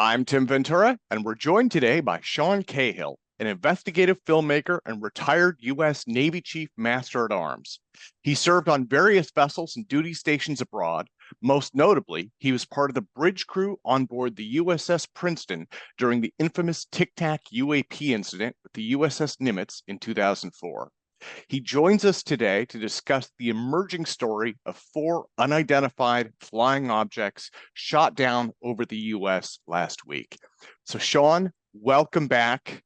I'm Tim Ventura, and we're joined today by Sean Cahill, an investigative filmmaker and retired U.S. Navy Chief Master at Arms. He served on various vessels and duty stations abroad. Most notably, he was part of the bridge crew on board the USS Princeton during the infamous Tic Tac UAP incident with the USS Nimitz in 2004. He joins us today to discuss the emerging story of four unidentified flying objects shot down over the U.S. last week. So, Sean, welcome back.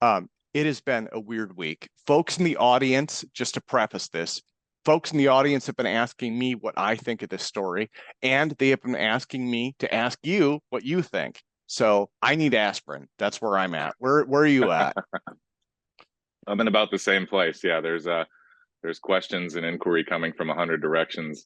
It has been a weird week. Folks in the audience, just to preface this, folks in the audience have been asking me what I think of this story, and they have been asking me to ask you what you think. So I need aspirin. That's where I'm at. Where are you at? I'm in about the same place. Yeah, there's questions and inquiry coming from 100 directions,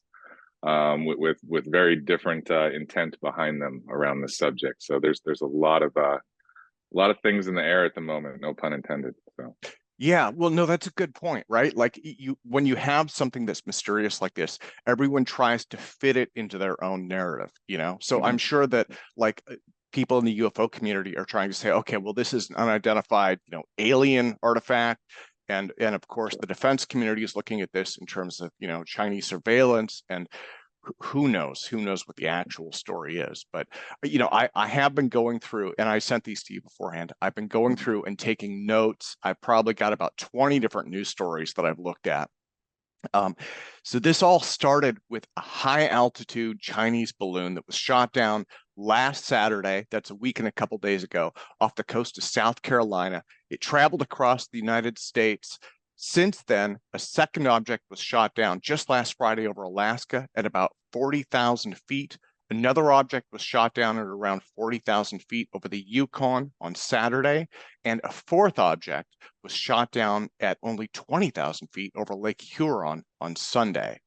with very different intent behind them around this subject. So there's a lot of things in the air at the moment, no pun intended. So Yeah, well, no, that's a good point, right? Like when you have something that's mysterious like this, everyone tries to fit it into their own narrative, you know? So I'm sure that like people in the UFO community are trying to say, okay, well, this is an unidentified, alien artifact. And of course, the defense community is looking at this in terms of, Chinese surveillance, and who knows what the actual story is. But I have been going through, and I sent these to you beforehand. I've been going through and taking notes. I've probably got about 20 different news stories that I've looked at. So this all started with a high altitude Chinese balloon that was shot down last Saturday. That's a week and a couple days ago, off the coast of South Carolina. It traveled across the United States. Since then, a second object was shot down just last Friday over Alaska at about 40,000 feet. Another object was shot down at around 40,000 feet over the Yukon on Saturday, and a fourth object was shot down at only 20,000 feet over Lake Huron on Sunday.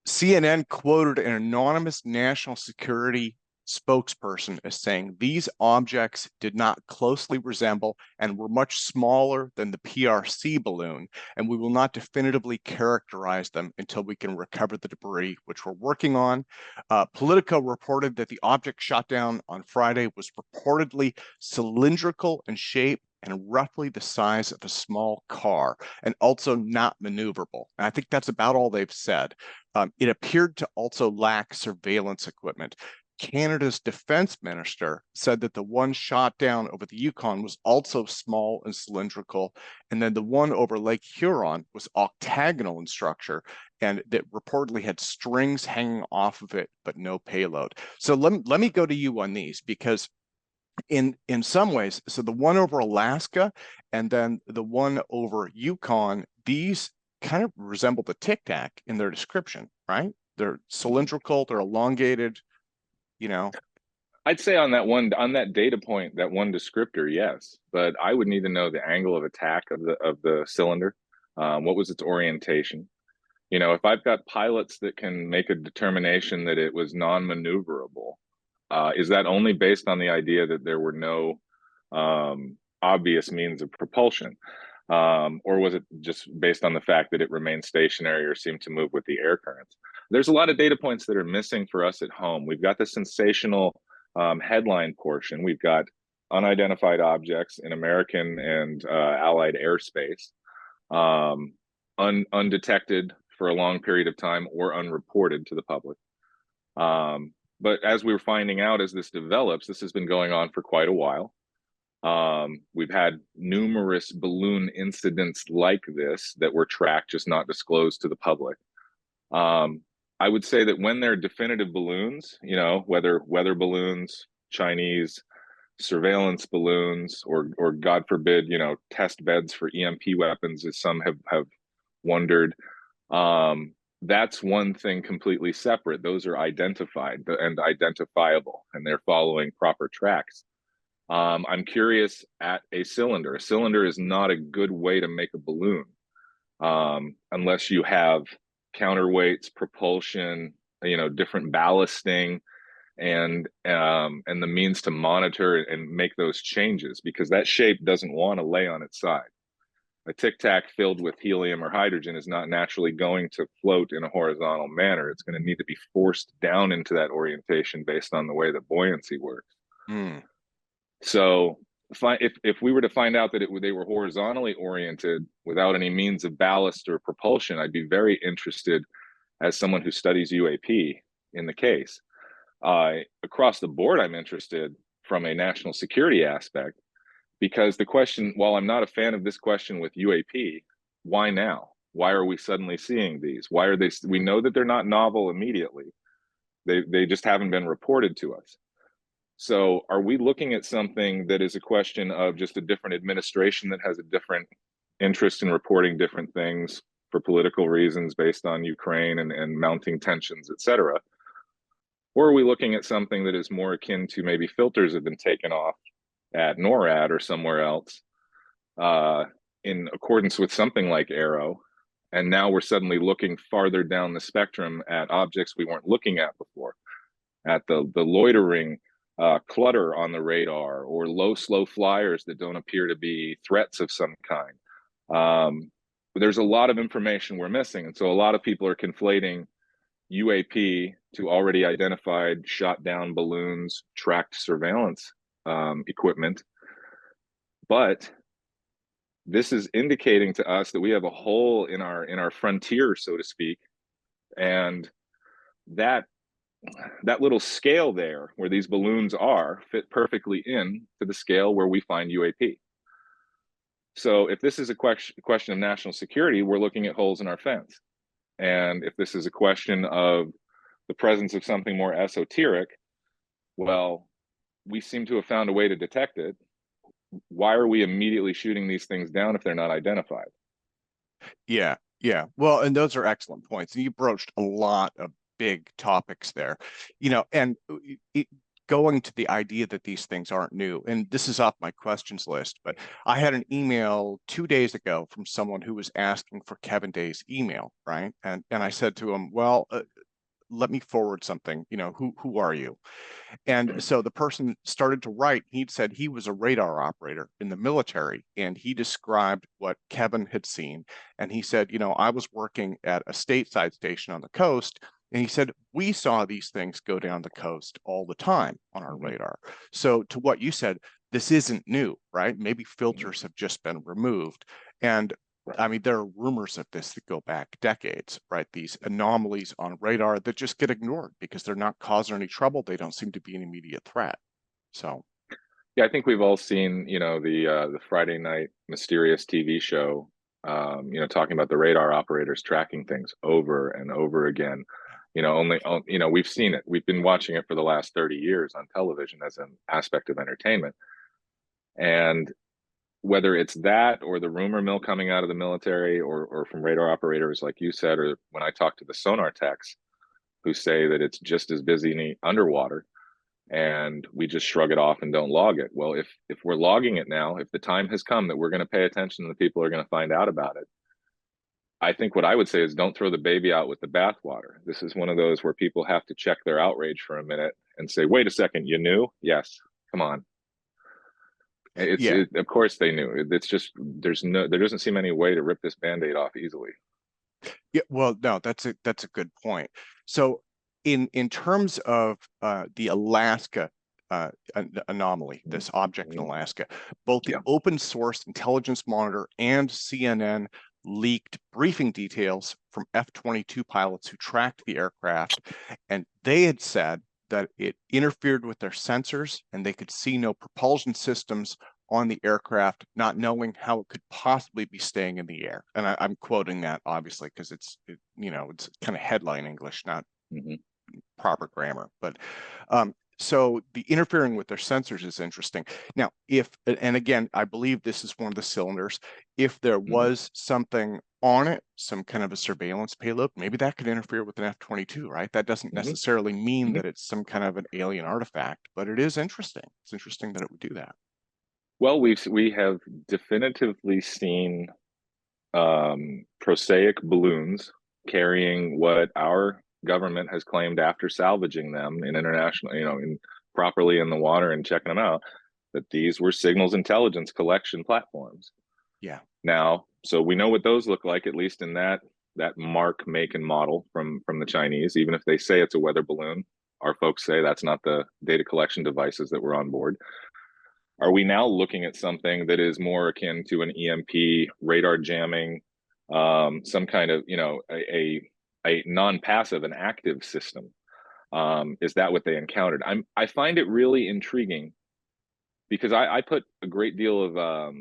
CNN quoted an anonymous national security spokesperson as saying these objects did not closely resemble and were much smaller than the PRC balloon, and we will not definitively characterize them until we can recover the debris, which we're working on. Politico reported that the object shot down on Friday was reportedly cylindrical in shape and roughly the size of a small car, and also not maneuverable. And I think that's about all they've said. It appeared to also lack surveillance equipment. Canada's defense minister said that the one shot down over the Yukon was also small and cylindrical, and then the one over Lake Huron was octagonal in structure, and that reportedly had strings hanging off of it, but no payload. So let me go to you on these, because in some ways, so the one over Alaska and then the one over Yukon, these kind of resemble the Tic Tac in their description, right? They're cylindrical, they're elongated. I'd say on that data point, that one descriptor, yes, but I would need to know the angle of attack of the cylinder. What was its orientation? If I've got pilots that can make a determination that it was non-maneuverable, is that only based on the idea that there were no obvious means of propulsion? Or was it just based on the fact that it remained stationary or seemed to move with the air currents? There's a lot of data points that are missing for us at home. We've got the sensational headline portion. We've got unidentified objects in American and allied airspace, undetected for a long period of time or unreported to the public. But as we were finding out, as this develops, this has been going on for quite a while. We've had numerous balloon incidents like this that were tracked, just not disclosed to the public. I would say that when they're definitive balloons, whether weather balloons, Chinese surveillance balloons, or God forbid, test beds for EMP weapons, as some have wondered, that's one thing completely separate. Those are identified and identifiable, and they're following proper tracks. I'm curious at a cylinder. A cylinder is not a good way to make a balloon unless you have counterweights, propulsion, different ballasting, and the means to monitor and make those changes, because that shape doesn't want to lay on its side. A Tic Tac filled with helium or hydrogen is not naturally going to float in a horizontal manner. It's going to need to be forced down into that orientation based on the way that buoyancy works. So if we were to find out that they were horizontally oriented without any means of ballast or propulsion, I'd be very interested as someone who studies UAP in the case. Across the board, I'm interested from a national security aspect, because the question, while I'm not a fan of this question with UAP, why now? Why are we suddenly seeing these? Why are they? We know that they're not novel immediately. They just haven't been reported to us. So are we looking at something that is a question of just a different administration that has a different interest in reporting different things for political reasons based on Ukraine and mounting tensions, et cetera? Or are we looking at something that is more akin to maybe filters have been taken off at NORAD or somewhere else uh, in accordance with something like Arrow, and now we're suddenly looking farther down the spectrum at objects we weren't looking at before, at the loitering clutter on the radar, or low, slow flyers that don't appear to be threats of some kind. There's a lot of information we're missing. And so a lot of people are conflating UAP to already identified shot down balloons, tracked surveillance equipment. But this is indicating to us that we have a hole in our frontier, so to speak, and that little scale there where these balloons are fit perfectly in to the scale where we find UAP. So if this is a question of national security, we're looking at holes in our fence. And if this is a question of the presence of something more esoteric, well, we seem to have found a way to detect it. Why are we immediately shooting these things down if they're not identified? Yeah, yeah. Well, and those are excellent points. And you broached a lot of big topics there, and it, going to the idea that these things aren't new. And this is off my questions list, but I had an email 2 days ago from someone who was asking for Kevin Day's email, right? And I said to him, well, let me forward something. Who are you? And so the person started to write. He'd said he was a radar operator in the military, and he described what Kevin had seen. And he said, I was working at a stateside station on the coast. And he said, we saw these things go down the coast all the time on our radar. So to what you said, this isn't new, right? Maybe filters have just been removed. And I mean, there are rumors of this that go back decades, right? These anomalies on radar that just get ignored because they're not causing any trouble. They don't seem to be an immediate threat. So, yeah, I think we've all seen, the Friday night mysterious TV show, talking about the radar operators tracking things over and over again. We've seen it. We've been watching it for the last 30 years on television as an aspect of entertainment. And whether it's that or the rumor mill coming out of the military, or from radar operators, like you said, or when I talk to the sonar techs who say that it's just as busy underwater and we just shrug it off and don't log it. Well, if we're logging it now, if the time has come that we're going to pay attention and the people are going to find out about it, I think what I would say is don't throw the baby out with the bathwater. This is one of those where people have to check their outrage for a minute and say, wait a second, you knew? Yes. Come on. yeah, Of course they knew. It's just there doesn't seem any way to rip this band-aid off easily. yeah. Well, no, that's a good point. So, in terms of the Alaska anomaly, this object in Alaska, both the Yeah. open source intelligence monitor and CNN leaked briefing details from F-22 pilots who tracked the aircraft, and they had said that it interfered with their sensors and they could see no propulsion systems on the aircraft, not knowing how it could possibly be staying in the air. And I'm quoting that obviously because it's kind of headline English, not Mm-hmm. proper grammar. But so the interfering with their sensors is interesting. Now, and again, I believe this is one of the cylinders. If there was something on it, some kind of a surveillance payload, maybe that could interfere with an F-22, right? That doesn't necessarily mean that it's some kind of an alien artifact, but it is interesting. It's interesting that it would do that. Well, we have definitively seen prosaic balloons carrying what our government has claimed after salvaging them in international, properly in the water and checking them out, that these were signals intelligence collection platforms. Yeah. Now, so we know what those look like, at least in that mark, make, and model from the Chinese. Even if they say it's a weather balloon, our folks say that's not the data collection devices that were on board. Are we now looking at something that is more akin to an EMP, radar jamming, some kind of, a non-passive, an active system? Is that what they encountered? I find it really intriguing because I put a great deal of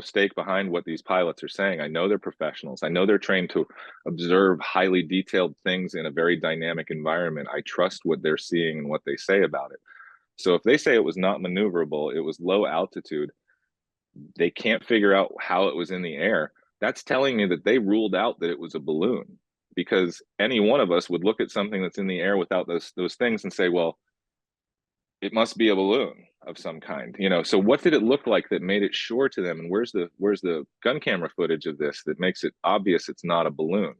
stake behind what these pilots are saying. I know they're professionals. I know they're trained to observe highly detailed things in a very dynamic environment. I trust what they're seeing and what they say about it. So if they say it was not maneuverable, it was low altitude, they can't figure out how it was in the air, that's telling me that they ruled out that it was a balloon, because any one of us would look at something that's in the air without those things and say, well, it must be a balloon of some kind. So what did it look like that made it sure to them, and where's the gun camera footage of this that makes it obvious it's not a balloon?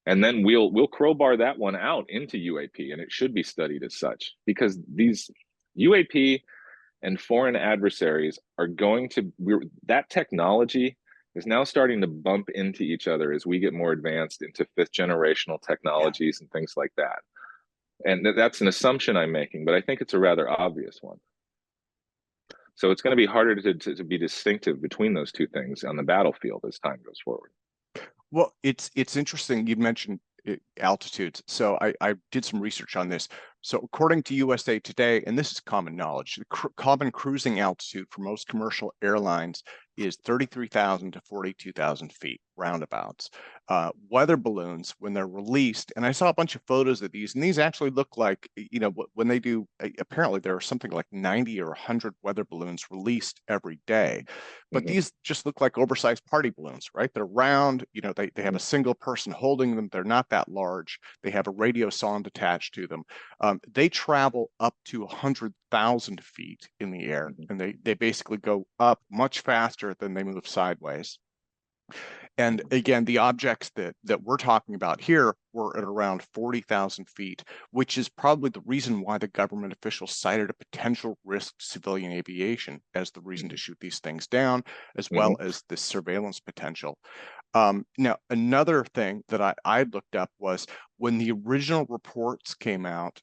And then we'll crowbar that one out into UAP, and it should be studied as such, because these UAP and foreign adversaries are going to, that technology is now starting to bump into each other as we get more advanced into fifth generational technologies and things like that. And that's an assumption I'm making, but I think it's a rather obvious one. So it's going to be harder to be distinctive between those two things on the battlefield as time goes forward. Well, it's interesting you mentioned altitudes. So I did some research on this. So according to USA Today, and this is common knowledge, the common cruising altitude for most commercial airlines is 33,000 to 42,000 feet, roundabouts. Weather balloons, when they're released, and I saw a bunch of photos of these, and these actually look like, when they do, apparently there are something like 90 or 100 weather balloons released every day. But these just look like oversized party balloons, right? They're round, they have a single person holding them. They're not that large. They have a radio sonde attached to them. They travel up to 100,000 feet in the air, and they basically go up much faster than they move sideways. And again, the objects that we're talking about here were at around 40,000 feet, which is probably the reason why the government officials cited a potential risk to civilian aviation as the reason to shoot these things down, as well as the surveillance potential. Now, another thing that I looked up was when the original reports came out,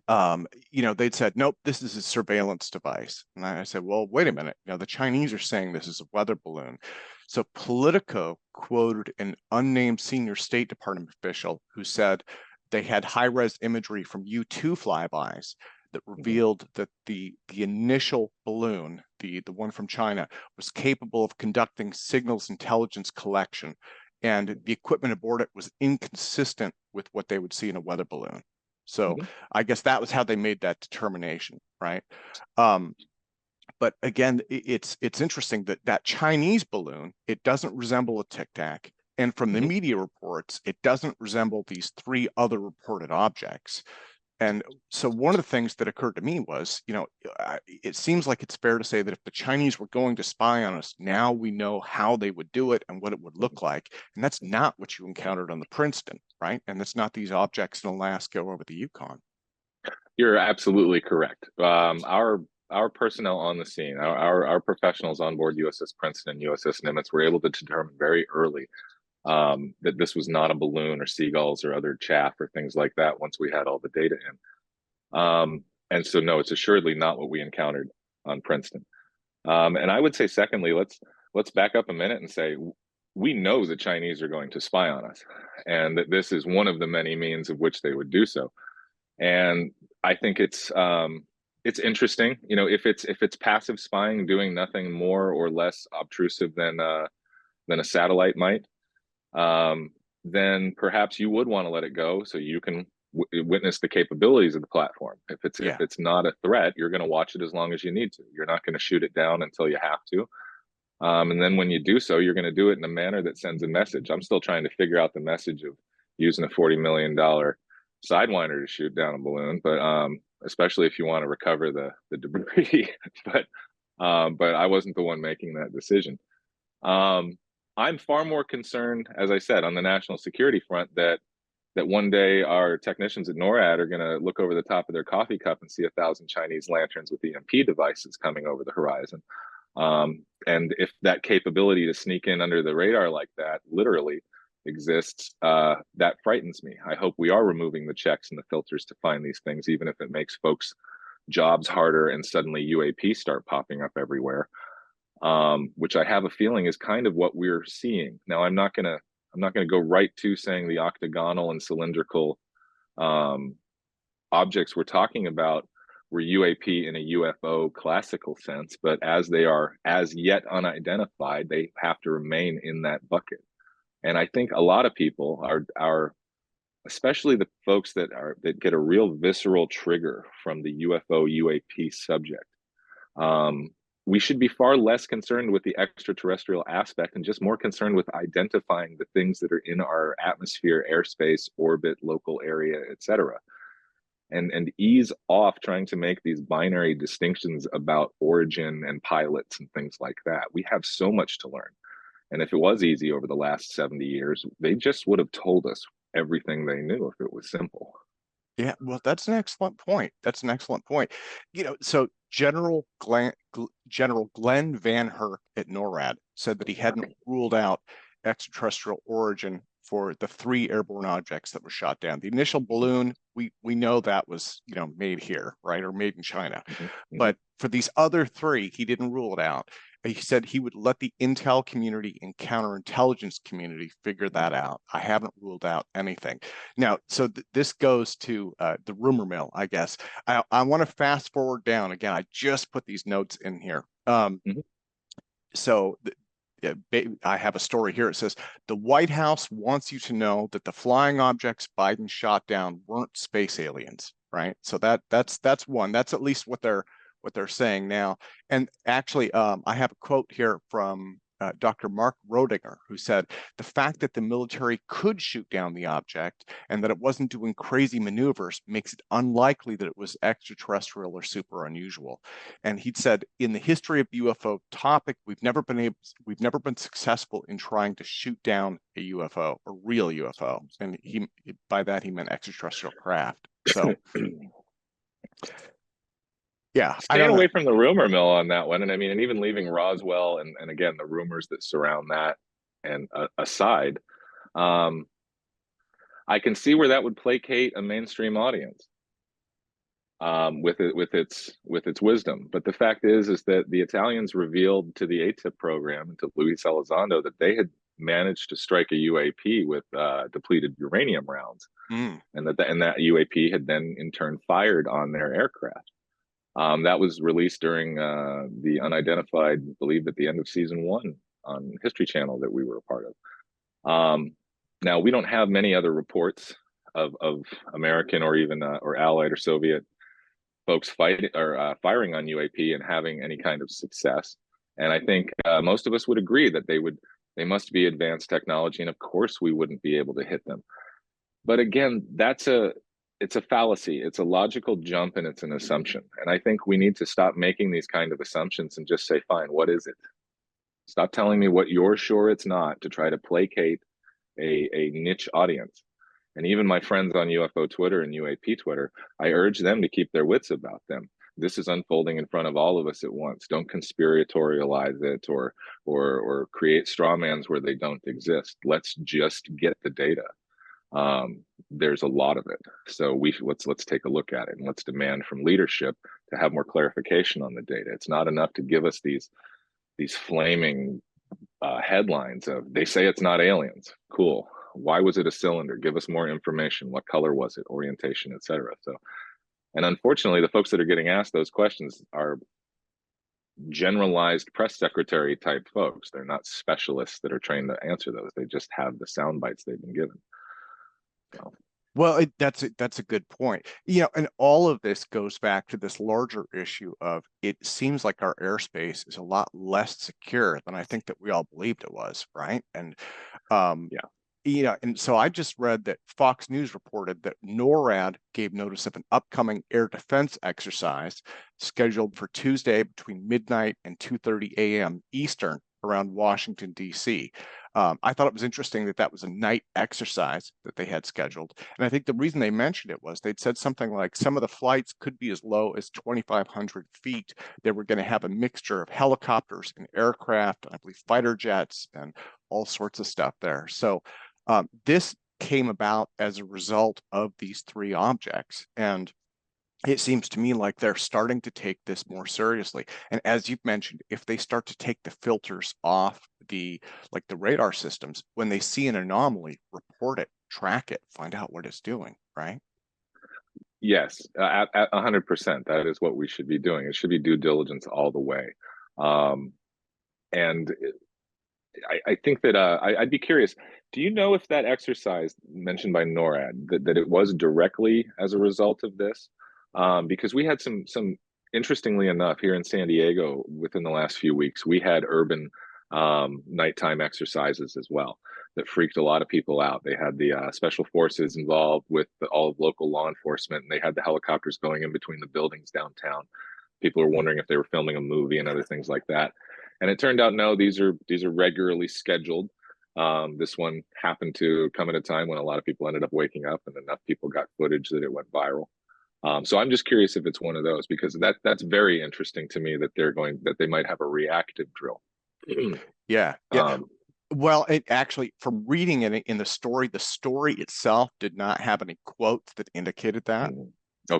they'd said, nope, this is a surveillance device. And I said, well, wait a minute. The Chinese are saying this is a weather balloon. So Politico quoted an unnamed senior State Department official who said they had high-res imagery from U-2 flybys that revealed that the initial balloon, the one from China, was capable of conducting signals intelligence collection, and the equipment aboard it was inconsistent with what they would see in a weather balloon. So I guess that was how they made that determination, right? But again, it's interesting that Chinese balloon, it doesn't resemble a Tic Tac. And from the media reports, it doesn't resemble these three other reported objects. And so one of the things that occurred to me was, it seems like it's fair to say that if the Chinese were going to spy on us, now we know how they would do it and what it would look like. And that's not what you encountered on the Princeton, right? And that's not these objects in Alaska or over the Yukon. You're absolutely correct. Our personnel on the scene, our professionals on board USS Princeton and USS Nimitz were able to determine very early that this was not a balloon or seagulls or other chaff or things like that once we had all the data in. And so, no, it's assuredly not what we encountered on Princeton. And I would say, secondly, let's back up a minute and say, we know the Chinese are going to spy on us, and that this is one of the many means of which they would do so. And I think it's interesting, if it's passive spying, doing nothing more or less obtrusive than a satellite might, then perhaps you would want to let it go so you can witness the capabilities of the platform. If it's not a threat, you're going to watch it as long as you need to. You're not going to shoot it down until you have to. And then when you do so, you're going to do it in a manner that sends a message. I'm still trying to figure out the message of using a $40 million Sidewinder to shoot down a balloon, but especially if you want to recover the debris. But I wasn't the one making that decision. I'm far more concerned, as I said, on the national security front, that one day our technicians at NORAD are going to look over the top of their coffee cup and see 1,000 Chinese lanterns with EMP devices coming over the horizon. And if that capability to sneak in under the radar like that literally exists, that frightens me. I hope we are removing the checks and the filters to find these things, even if it makes folks jobs harder and suddenly UAP start popping up everywhere, which I have a feeling is kind of what we're seeing. Now, I'm not gonna go right to saying the octagonal and cylindrical objects we're talking about were UAP in a UFO classical sense, but as they are as yet unidentified, they have to remain in that bucket. And I think a lot of people are especially the folks that get a real visceral trigger from the UFO UAP subject. Um, we should be far less concerned with the extraterrestrial aspect and just more concerned with identifying the things that are in our atmosphere, airspace, orbit, local area, etc. And ease off trying to make these binary distinctions about origin and pilots and things like that. We have so much to learn. And if it was easy over the last 70 years, they just would have told us everything they knew if it was simple. Yeah, well, that's an excellent point. That's an excellent point. So General Glenn Van Herk at NORAD said that he hadn't ruled out extraterrestrial origin for the 3 airborne objects that were shot down. The initial balloon, we know that was, made here, right, or made in China. Mm-hmm. But for these other 3, he didn't rule it out. He said he would let the intel community and counterintelligence community figure that out. I haven't ruled out anything. Now, so this goes to the rumor mill, I guess. I want to fast forward down again. I just put these notes in here. Mm-hmm. So I have a story here. It says the White House wants you to know that the flying objects Biden shot down weren't space aliens, right? So that's one. That's at least what they're saying now. And actually, I have a quote here from Dr. Mark Rodinger, who said the fact that the military could shoot down the object and that it wasn't doing crazy maneuvers makes it unlikely that it was extraterrestrial or super unusual. And he'd said, in the history of the UFO topic, we've never been successful in trying to shoot down a UFO, a real UFO. And by that he meant extraterrestrial craft. So yeah, I Staying don't know. away from the rumor mill on that one, and I mean, and even leaving Roswell and again the rumors that surround that and aside, um, I can see where that would placate a mainstream audience with its wisdom. But the fact is that the Italians revealed to the ATIP program, to Luis Elizondo, that they had managed to strike a UAP with depleted uranium rounds, and that UAP had then in turn fired on their aircraft. That was released during the Unidentified, I believe, at the end of season 1 on History Channel that we were a part of. Now, we don't have many other reports of American or even or Allied or Soviet folks fighting or firing on UAP and having any kind of success. And I think most of us would agree that they must be advanced technology, and of course we wouldn't be able to hit them. But again, it's a fallacy. It's a logical jump and it's an assumption. And I think we need to stop making these kind of assumptions and just say, fine, what is it? Stop telling me what you're sure it's not to try to placate a niche audience. And even my friends on UFO Twitter and UAP Twitter, I urge them to keep their wits about them. This is unfolding in front of all of us at once. Don't conspiratorialize it or create strawmans where they don't exist. Let's just get the data. There's a lot of it, so let's take a look at it and let's demand from leadership to have more clarification on the data. It's not enough to give us these flaming headlines of they say it's not aliens. Cool. Why was it a cylinder? Give us more information. What color was it? Orientation, etc. So, and unfortunately, the folks that are getting asked those questions are generalized press secretary type folks. They're not specialists that are trained to answer those. They just have the sound bites they've been given. So. Well, that's a good point. And all of this goes back to this larger issue of it seems like our airspace is a lot less secure than I think that we all believed it was, right? And and so I just read that Fox News reported that NORAD gave notice of an upcoming air defense exercise scheduled for Tuesday between midnight and 2:30 a.m. Eastern around Washington, D.C. I thought it was interesting that was a night exercise that they had scheduled. And I think the reason they mentioned it was they'd said something like some of the flights could be as low as 2,500 feet. They were going to have a mixture of helicopters and aircraft, I believe fighter jets and all sorts of stuff there. So this came about as a result of these 3 objects. And it seems to me like they're starting to take this more seriously. And as you've mentioned, if they start to take the filters off the like the radar systems, when they see an anomaly, report it, track it, find out what it's doing, right? Yes, at 100%. That is what we should be doing. It should be due diligence all the way. Um, and I think that I'd be curious. Do you know if that exercise mentioned by NORAD that it was directly as a result of this? Because we had some interestingly enough here in San Diego within the last few weeks, we had urban nighttime exercises as well that freaked a lot of people out. They had the special forces involved with all of local law enforcement, and they had the helicopters going in between the buildings downtown. People were wondering if they were filming a movie and other things like that. And it turned out no, these are regularly scheduled. This one happened to come at a time when a lot of people ended up waking up, and enough people got footage that it went viral. So I'm just curious if it's one of those, because that's very interesting to me that they might have a reactive drill. Yeah, yeah. um, Well, it actually, from reading it in the story itself did not have any quotes that indicated that, okay.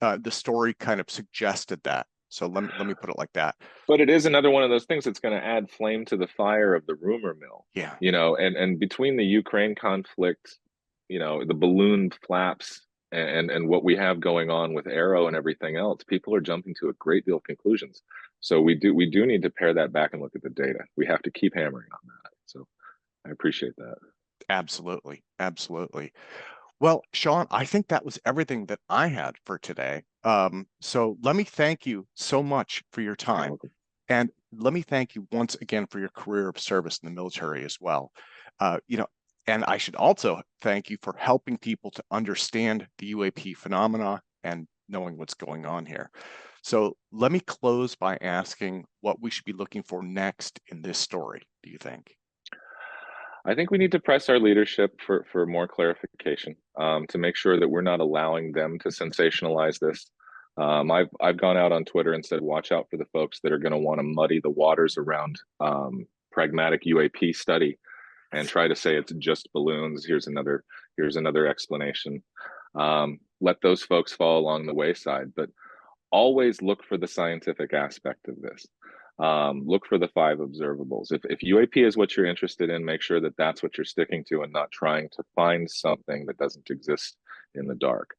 but the story kind of suggested that. So let me put it like that. But it is another one of those things that's going to add flame to the fire of the rumor mill, Yeah, and between the Ukraine conflict, the balloon flaps and what we have going on with Arrow and everything else, people are jumping to a great deal of conclusions. So we do need to pare that back and look at the data. We have to keep hammering on that. So I appreciate that. absolutely, absolutely. Well, Sean, I think that was everything that I had for today. So let me thank you so much for your You're time. welcome. And let me thank you once again for your career of service in the military as well. You know, and I should also thank you for helping people to understand the UAP phenomena and knowing what's going on here. So let me close by asking what we should be looking for next in this story, do you think? I think we need to press our leadership for more clarification, to make sure that we're not allowing them to sensationalize this. I've gone out on Twitter and said, watch out for the folks that are going to want to muddy the waters around pragmatic UAP study and try to say it's just balloons. Here's another explanation. Let those folks fall along the wayside, but always look for the scientific aspect of this. Look for the 5 observables. If UAP is what you're interested in, make sure that that's what you're sticking to and not trying to find something that doesn't exist in the dark.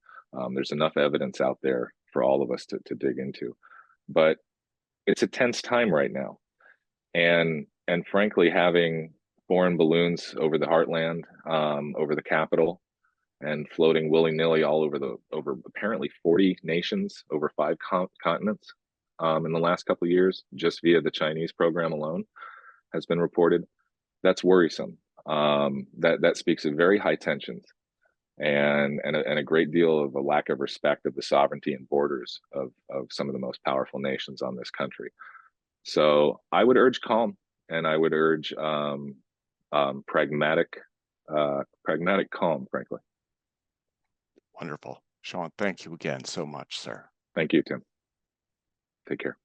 There's enough evidence out there for all of us to dig into. But it's a tense time right now. And frankly, having foreign balloons over the heartland, over the capital, and floating willy-nilly all over apparently 40 nations over 5 continents, in the last couple of years, just via the Chinese program alone, has been reported. That's worrisome. That speaks of very high tensions and a great deal of a lack of respect of the sovereignty and borders of some of the most powerful nations on this country. So I would urge calm, and I would urge pragmatic calm, frankly. Wonderful. Sean, thank you again so much, sir. Thank you, Tim. Take care.